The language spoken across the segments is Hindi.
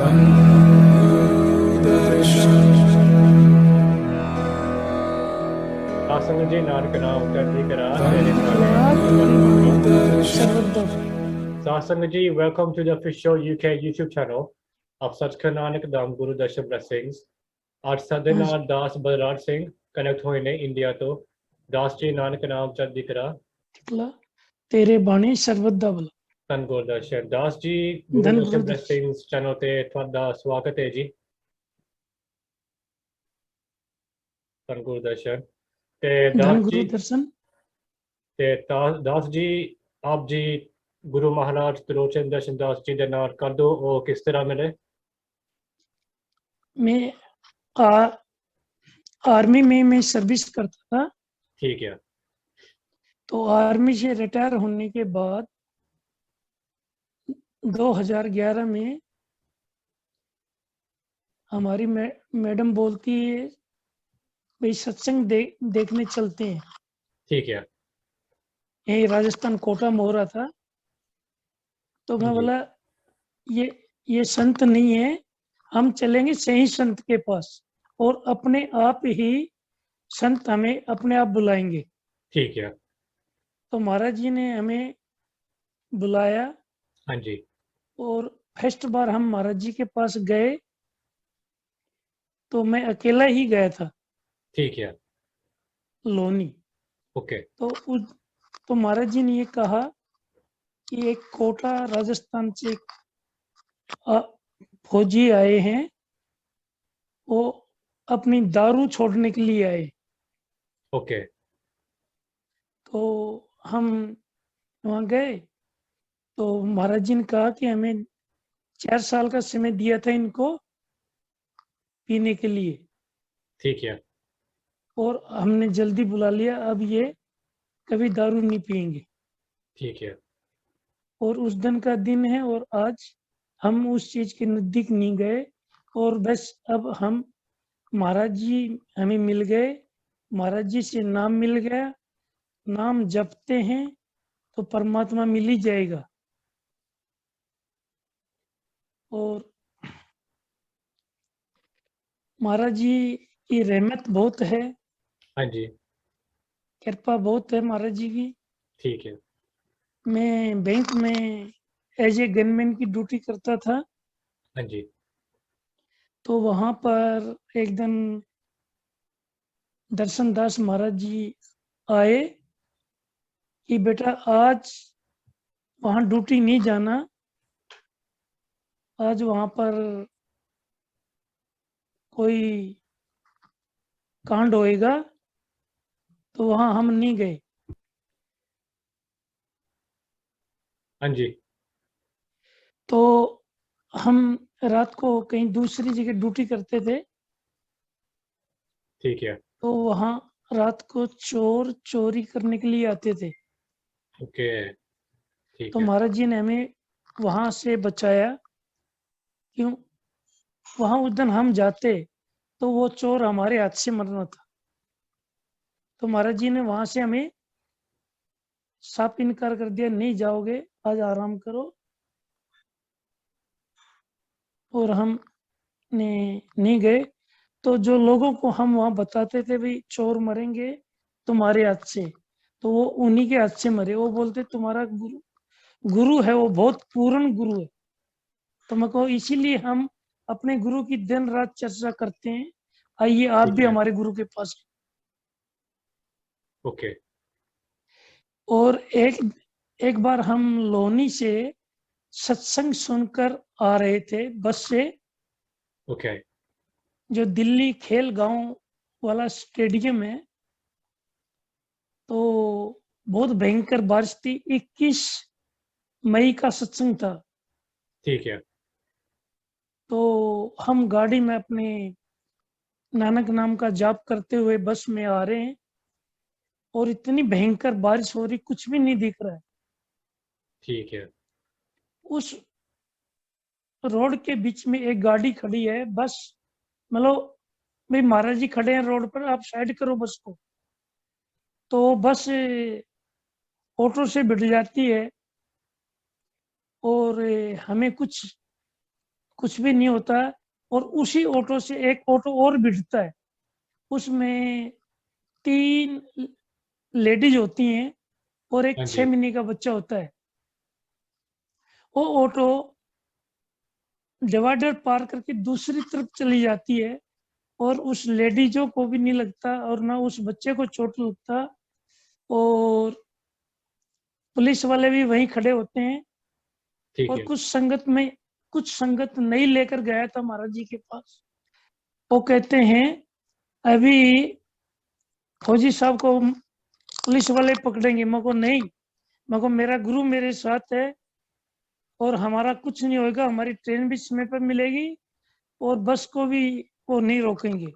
सत्संग जी नानक नाम चढ़ती करा तेरे Satsang ji, welcome to the official UK YouTube channel of Satchkhand Nanak Dham Guru Darshan Blessings. आज ਸਾਡੇ ਨਾਲ ਦਾਸ ਬਲਰਾਜ ਸਿੰਘ ਕਨੈਕਟ ਹੋਏ ਨੇ ਇੰਡੀਆ ਤੋਂ। ਦਾਸ ਜੀ ਨਾਨਕ ਨਾਮ ਚੜ੍ਹਦੀ ਕਲਾ ਤੇਰੇ ਬਾਣੀ ਸਰਬਤ ਦਾ ਭਲਾ। ਧੰਨ ਗੁਰਦਰਸ਼ਨ ਦਾਸ ਜੀ ਗੁਰੂ ਦਰਸ਼ਨ ਬਲੇਸਿੰਗਸ ਚੈਨਲ ਤੇ ਤੁਹਾਡਾ ਸਵਾਗਤ ਹੈ ਜੀ। ਧੰਨ ਗੁਰਦਰਸ਼ਨ ਤੇ ਦਾਸ ਜੀ ਆਪ ਜੀ ਗੁਰੂ ਮਹਾਰਾਜ त्रिलोचन दर्शन दास जी ਦੇ ਨਾਲ ਕਦੋਂ ਉਹ ਕਿਸ ਤਰ੍ਹਾਂ ਮਿਲੇ? मैं आर्मी में मैं सर्विस करता था। ठीक है। तो आर्मी से रिटायर होने के बाद 2011 में हमारी मैडम बोलती है भाई सत्संग देखने चलते हैं। ठीक है। यही राजस्थान कोटा में हो रहा था। तो मैं बोला ये संत नहीं है, हम चलेंगे सही संत के पास और अपने आप ही संत हमें अपने आप बुलाएंगे। ठीक है। तो महाराज जी ने हमें बुलाया। हाँ जी। और फर्स्ट बार हम महाराज जी के पास गए तो मैं अकेला ही गया था। ठीक है। लोनी। ओके। तो महाराज जी ने ये कहा कि एक कोटा राजस्थान से फौजी आए हैं, वो अपनी दारू छोड़ने के लिए आए। ओके। तो हम वहाँ गए तो महाराज जी ने कहा कि हमें 4 साल का समय दिया था इनको पीने के लिए। ठीक है। और हमने जल्दी बुला लिया, अब ये कभी दारू नहीं पिएंगे। ठीक है। और उस दिन का दिन है और आज हम उस चीज के नजदीक नहीं गए और बस अब हम महाराज जी हमें मिल गए, महाराज जी से नाम मिल गया, नाम जपते हैं तो परमात्मा मिल ही जाएगा। और महाराज जी की रहमत बहुत है। हाँ जी। कृपा बहुत है महाराज जी की। ठीक है। मैं बैंक में एज ए गनमैन की ड्यूटी करता था। हाँ जी। तो वहां पर एक दिन दर्शन दास महाराज जी आए कि बेटा आज वहां ड्यूटी नहीं जाना, आज वहां पर कोई कांड होएगा। तो वहां हम नहीं गए। हाँ जी। तो हम रात को कहीं दूसरी जगह ड्यूटी करते थे। ठीक है। तो वहां रात को चोर चोरी करने के लिए आते थे। ओके। ठीक तो है। महाराज जी ने हमें वहां से बचाया। क्यों? वहां उस दिन हम जाते तो वो चोर हमारे हाथ से मरना था। तो महाराज जी ने वहां से हमें साफ इनकार कर दिया, नहीं जाओगे, आज आराम करो। और हम ने नहीं गए। तो जो लोगों को हम वहां बताते थे भाई चोर मरेंगे तुम्हारे हाथ से, तो वो उन्हीं के हाथ से मरे। वो बोलते तुम्हारा गुरु है, वो बहुत पूर्ण गुरु है। तो मैं कहूँ इसीलिए हम अपने गुरु की दिन रात चर्चा करते हैं। आइए आप भी हमारे गुरु के पास। ओके। और एक बार हम लोनी से सत्संग सुनकर आ रहे थे बस से। ओके। जो दिल्ली खेल गांव वाला स्टेडियम है, तो बहुत भयंकर बारिश थी। 21 मई का सत्संग था। ठीक है। तो हम गाड़ी में अपने नानक नाम का जाप करते हुए बस में आ रहे हैं और इतनी भयंकर बारिश हो रही, कुछ भी नहीं दिख रहा है। ठीक है। उस रोड के बीच में एक गाड़ी खड़ी है, बस मतलब भाई महाराज जी खड़े हैं रोड पर, आप साइड करो बस को। तो बस ऑटो से भिड़ जाती है और हमें कुछ कुछ भी नहीं होता है। और उसी ऑटो से एक ऑटो और भिड़ता है, उसमें 3 लेडीज होती हैं और एक हाँ 6 जी। महीने का बच्चा होता है। वो ऑटो डिवाइडर पार करके दूसरी तरफ चली जाती है और उस लेडीजों को भी नहीं लगता और ना उस बच्चे को चोट लगता। और पुलिस वाले भी वहीं खड़े होते हैं। ठीक और है। कुछ संगत नहीं लेकर गया था महाराज जी के पास। वो कहते हैं अभी फौजी साहब को पुलिस वाले पकड़ेंगे। मैं को नहीं, मैं को मेरा गुरु मेरे साथ है और हमारा कुछ नहीं होगा, हमारी ट्रेन भी समय पर मिलेगी और बस को भी वो नहीं रोकेंगे।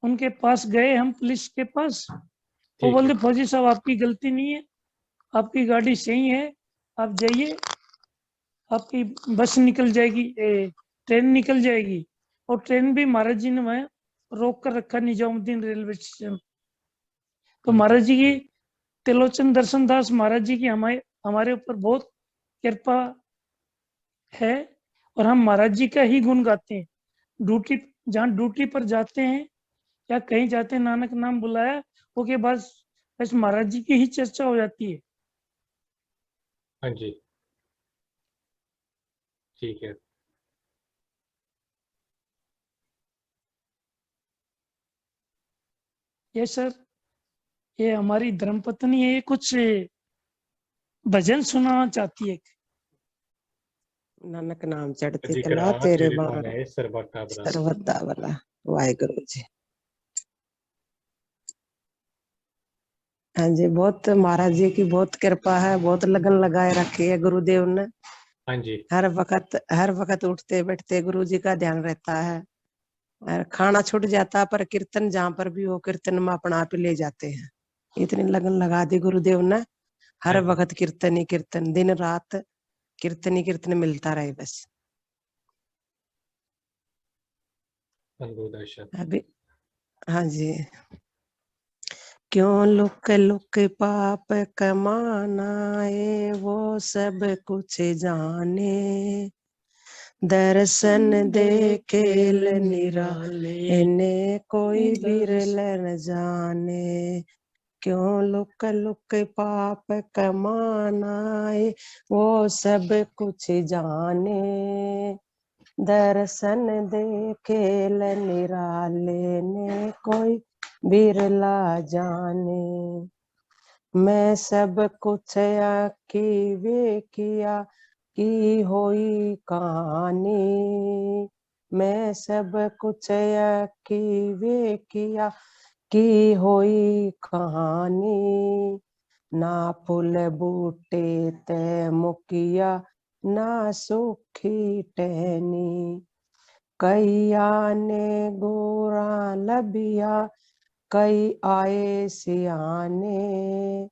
उनके पास गए हम, पुलिस के पास। वो ठीक है। बोलते फौजी साहब आपकी गलती नहीं है, आपकी गाड़ी सही है, आप जाइए, आपकी बस निकल जाएगी, ट्रेन निकल जाएगी। और ट्रेन भी महाराज जी ने वहां रोक कर रखा, निजामुद्दीन रेलवे स्टेशन। तो महाराज जी की, त्रिलोचन दर्शन दास महाराज जी की हमारे हमारे ऊपर बहुत कृपा है। और हम महाराज जी का ही गुण गाते हैं। ड्यूटी, जहाँ ड्यूटी पर जाते हैं या कहीं जाते हैं, नानक नाम बुलाया, वो के बाद बस महाराज जी की ही चर्चा हो जाती है। हाँ जी। ठीक है। ये सर, ये हमारी धर्मपत्नी है, ये कुछ भजन सुनाना चाहती है। नानक नाम चढ़ती जी कला करा तेरे तेरे बाण बाने सरबता बरा। सर्वदा वाला। वाहिगुरु जी। हाँ जी, बहुत महाराज जी की बहुत कृपा है, बहुत लगन लगाए रखी है गुरुदेव ने। हाँ जी। हर वक्त उठते बैठते गुरु जी का ध्यान रहता है। और खाना छूट जाता पर कीर्तन जहाँ पर भी हो, कीर्तन में अपना आप ही ले जाते हैं। इतनी लगन लगा दी गुरुदेव ने। हर हाँ जी। वक्त कीर्तन ही कीर्तन, दिन रात कीर्तन ही कीर्तन मिलता रहे बस। अनुभव दर्शन। अभी हाँ जी। क्यों लुक लुक पाप कमाना है, वो सब कुछ जाने। दर्शन देखे निराले, इन्हें कोई बिरल न जाने। क्यों लुक लुक पाप कमाना है, वो सब कुछ जाने। दर्शन देखे निराले, ने कोई बिरला जाने। मैं सब कुछ की वे किया की होई कहानी। मैं सब कुछ की वे किया की होई कहानी। ना फूल बूटे ते मुकिया, ना सूखी टहनी। कैया ने गोरा लबिया, कई आए सियाने।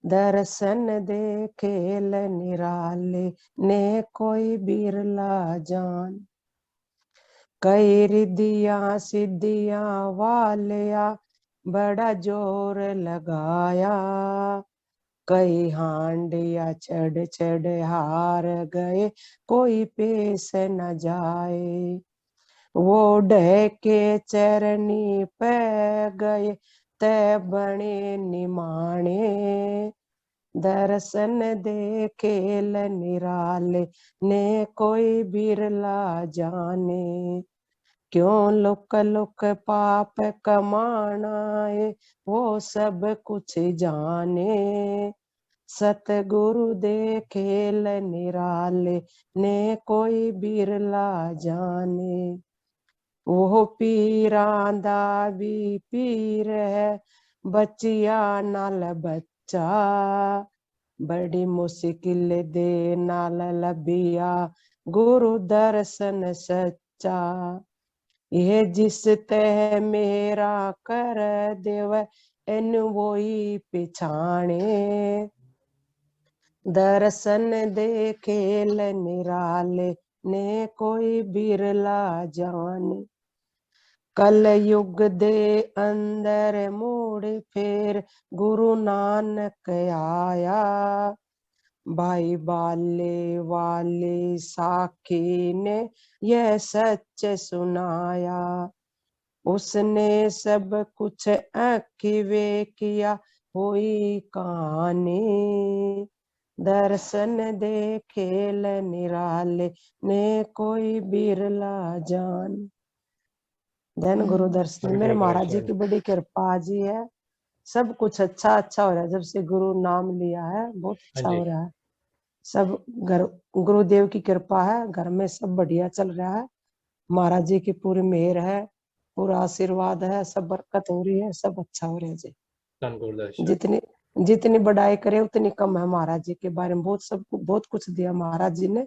दर्शन देखे निराले, ने कोई बिरला जान। कई रिद्धिया सिद्धिया वालिया, बड़ा जोर लगाया। कई हांडिया चढ़ चढ़ हार गए, कोई पेश न जाए। वो ढह के चरनी पे गए, तै बने निमाणे। दर्शन देखे निराले, ने कोई बिरला जाने। क्यों लुक लुक पाप कमाना है, वो सब कुछ जाने। सतगुरु देखे निराले, ने कोई बिरला जाने। वो पीरां दा भी पीर है, बचिया नाल बच्चा। बड़ी मुश्किल दे नाल लभिया, गुरु दर्शन सच्चा। ये जिस तह मेरा कर देव, इन वोई पिछाणे। दर्शन देखे निराले, ने कोई बिरला जाने। कल युग दे अंदर मोड़ फेर, गुरु नानक आया। भाई बाले वाले साखी ने यह सच सुनाया, उसने सब कुछ आँखिवे किया हुई कहानी, दर्शन दे खेल निराले ने कोई बिरला जान। धन गुरु दर्शन, धन मेरे गुरु महाराज जी दर्शन। की बड़ी कृपा जी है, सब कुछ अच्छा अच्छा हो रहा है। जब से गुरु नाम लिया है बहुत हाँ अच्छा जी। हो रहा है। सब घर गुरुदेव की कृपा है, घर में सब बढ़िया चल रहा है। महाराज जी की पूरी मेहर है, पूरा आशीर्वाद है, सब बरकत हो रही है, सब अच्छा हो रहा है जी। धन गुरु दर्शन। जितनी जितनी बढ़ाई करे उतनी कम है। महाराज जी के बारे में बहुत कुछ दिया महाराज जी ने,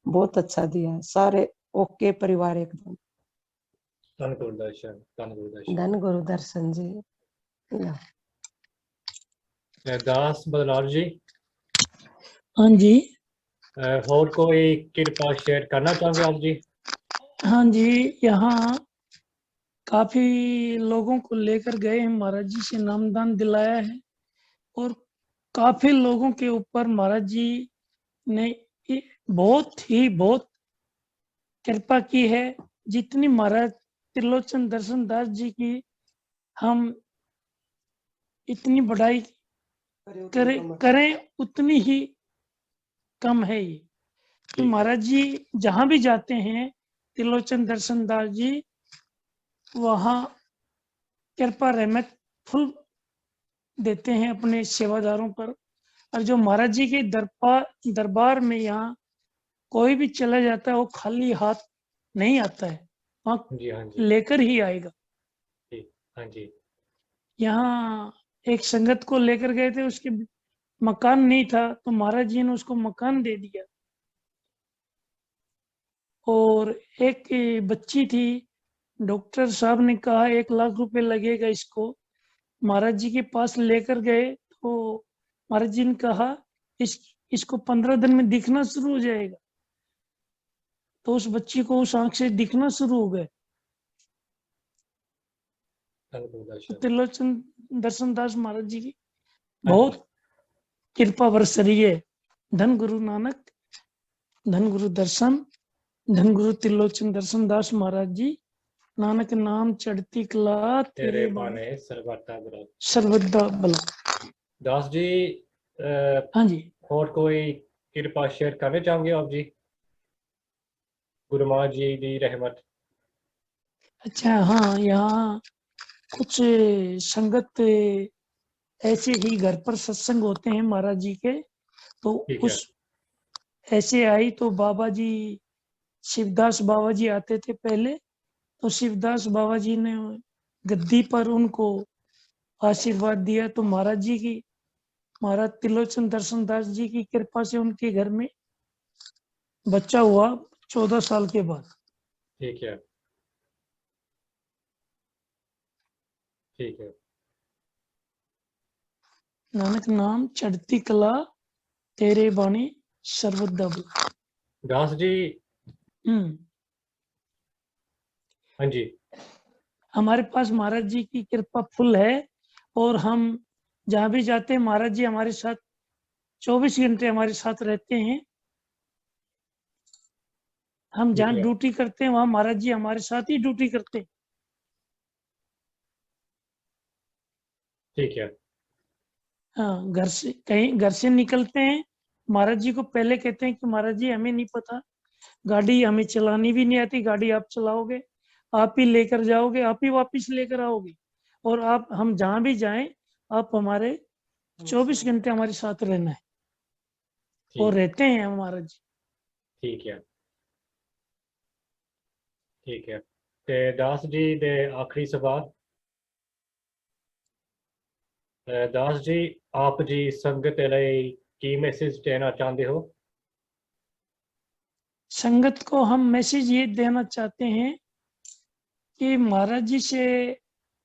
बहुत अच्छा दिया है। सारे ओके परिवार एकदम। धन गुरु दर्शन। धन गुरु दर्शन। धन गुरु दर्शन जी। दास बलराज जी, हाँ जी। और कोई कृपा शेयर करना चाहोगे आप जी? हाँ जी, यहाँ काफी लोगों को लेकर गए हैं, महाराज जी से नामदान दिलाया है और काफी लोगों के ऊपर महाराज जी ने बहुत कृपा की है। जितनी महाराज त्रिलोचन दर्शन दास जी की हम इतनी बढ़ाई करें उतनी ही कम है ये। तो ठीक है। महाराज जी जहां भी जाते हैं, त्रिलोचन दर्शन दास जी वहां कृपा रहमत फुल देते हैं अपने सेवादारों पर। और जो महाराज जी के दरबार में यहाँ कोई भी चला जाता है वो खाली हाथ नहीं आता है, वहाँ जी हाँ जी। लेकर ही आएगा। ठीक। हाँ जी। यहाँ एक संगत को लेकर गए थे, उसके मकान नहीं था तो महाराज जी ने उसको मकान दे दिया। और एक बच्ची थी, डॉक्टर साहब ने कहा 1 लाख रुपए लगेगा इसको, महाराज जी के पास लेकर गए तो महाराज जी ने कहा इसको 15 दिन में दिखना शुरू हो जाएगा। तो उस बच्ची को उस आंख से दिखना शुरू हो गए। धन गुरु दर्शन। त्रिलोचन दर्शन दास महाराज जी की हाँ जी। बहुत कृपा बरस रही है। धन गुरु नानक, धन गुरु दर्शन, धन गुरु त्रिलोचन दर्शन दास महाराज जी। नानक नाम चढ़ती कला तेरे बाने सर्वथा बराबर। सर्वदा बला। दास जी, हाँ जी। और कोई कृपा शेयर करना चाहोगे आप जी? गुरु महाराज जी की रहमत। अच्छा, हाँ, यहाँ कुछ संगत ऐसे ही घर पर सत्संग होते हैं महाराज जी के, तो ठीक है। उस ऐसे आई तो बाबा जी, शिवदास बाबा जी आते थे पहले। तो शिवदास बाबा जी ने गद्दी पर उनको आशीर्वाद दिया। तो महाराज जी की, महाराज त्रिलोचन दर्शन दास जी की कृपा से उनके घर में बच्चा हुआ 14 साल के बाद। ठीक है। ठीक है। नानक नाम चढ़ती कला तेरे बाणी सर्वदा बला। दास जी। हम्म। हाँ जी। हमारे पास महाराज जी की कृपा फुल है और हम जहाँ भी जाते हैं महाराज जी हमारे साथ 24 घंटे हमारे साथ रहते हैं। हम ठीक जहाँ है। ड्यूटी करते हैं वहाँ महाराज जी हमारे साथ ही ड्यूटी करते हैं। ठीक है। हाँ, घर से निकलते हैं, महाराज जी को पहले कहते हैं कि महाराज जी हमें नहीं पता, गाड़ी हमें चलानी भी नहीं आती, गाड़ी आप चलाओगे, आप ही लेकर जाओगे, आप ही वापस लेकर आओगे। और आप हम जहाँ भी जाएं आप हमारे 24 घंटे हमारे साथ रहना है। और ठीक। रहते हैं हम महाराज जी। ठीक है। ठीक है। ते दास जी दे आखिरी सवाल। दास जी, आप जी संगत ਲਈ की मैसेज देना चाहते हो? संगत को हम मैसेज ये देना चाहते हैं कि महाराज जी से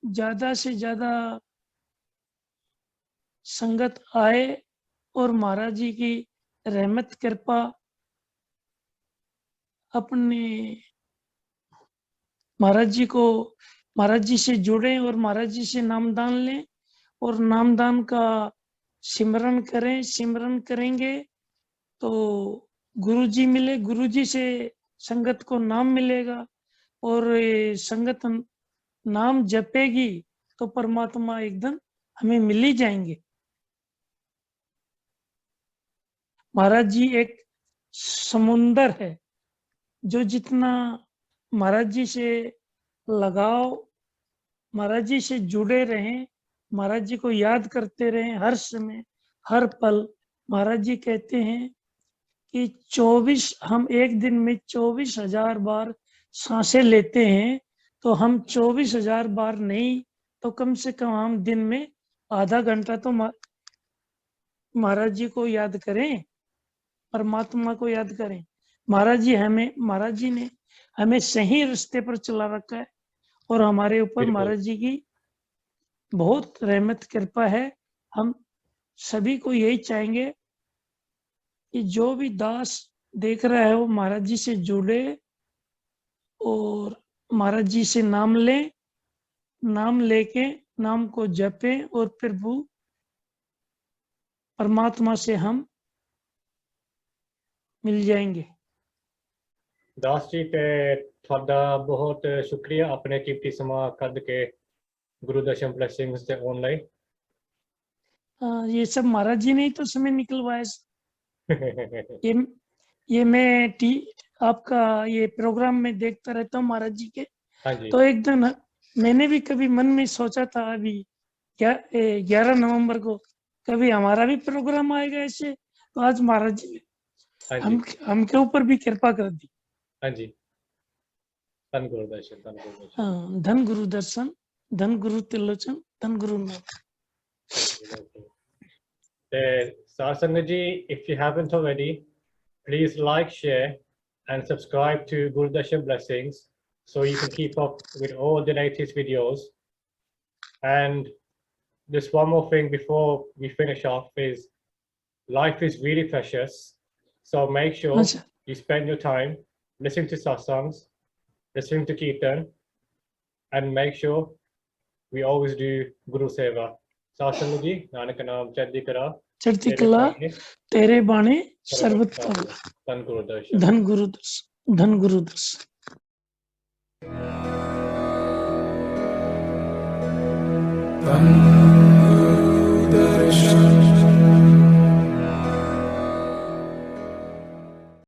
ज्यादा संगत आए और महाराज जी की रहमत कृपा अपने महाराज जी से जुड़े और महाराज जी से नामदान लें और नामदान का सिमरन करें। सिमरन करेंगे तो गुरुजी मिले, गुरुजी से संगत को नाम मिलेगा और ये संगत नाम जपेगी तो परमात्मा एकदम हमें मिल ही जाएंगे। महाराज जी एक समुंदर है, जो जितना महाराज जी से लगाव, महाराज जी से जुड़े रहें, महाराज जी को याद करते रहें हर समय हर पल। महाराज जी कहते हैं कि 24 हम एक दिन में 24,000 बार सांसें लेते हैं, तो हम 24,000 बार नहीं तो कम से कम हम दिन में आधा घंटा तो महाराज जी को याद करें, परमात्मा को याद करें। महाराज जी ने हमें सही रास्ते पर चला रखा है और हमारे ऊपर बिल्कुल। महाराज जी की बहुत रहमत कृपा है। हम सभी को यही चाहेंगे कि जो भी दास देख रहा है वो महाराज जी से जुड़े और महाराज जी से नाम ले, नाम लेके नाम को जपे और प्रभु परमात्मा से हम मिल जाएंगे। दास जी ते थोड़ा बहुत शुक्रिया अपने कीमती समा कद के गुरु दशम ब्लेसिंग्स ते ऑनलाइन। ये सब महाराज जी ने ही तो समय निकलवाया। ये मैं आपका ये प्रोग्राम में देखता रहता हूँ महाराज जी के। हाँ जी। तो एक दिन मैंने भी कभी मन में सोचा था अभी 11 नवंबर को कभी हमारा भी प्रोग्राम आएगा ऐसे, तो आज महाराज जी ने हाँ जी। हमके ऊपर भी कृपा कर दी। हाँ जी। धन गुरु दर्शन, धन गुरु दर्शन। हाँ, धन गुरु दर्शन, धन गुरु त्रिलोचन, धन गुरु नाथ। Satsanga ji, if you haven't already, please like, share, and subscribe to Guru Darshan Blessings so you can keep up with all the latest videos. And just one more thing before we finish off is life is really precious. So make sure अच्छा, you spend your time listening to satsangs, listening to Kirtan, and make sure we always do Guru Seva. Satsanga ji, Nanak Naam Chaddi Kara. चढ़ती कला तेरे बाणे सर्वत्र। धन गुरु दर्शन। धन गुरु दर्शन, धन गुरु दर्शन।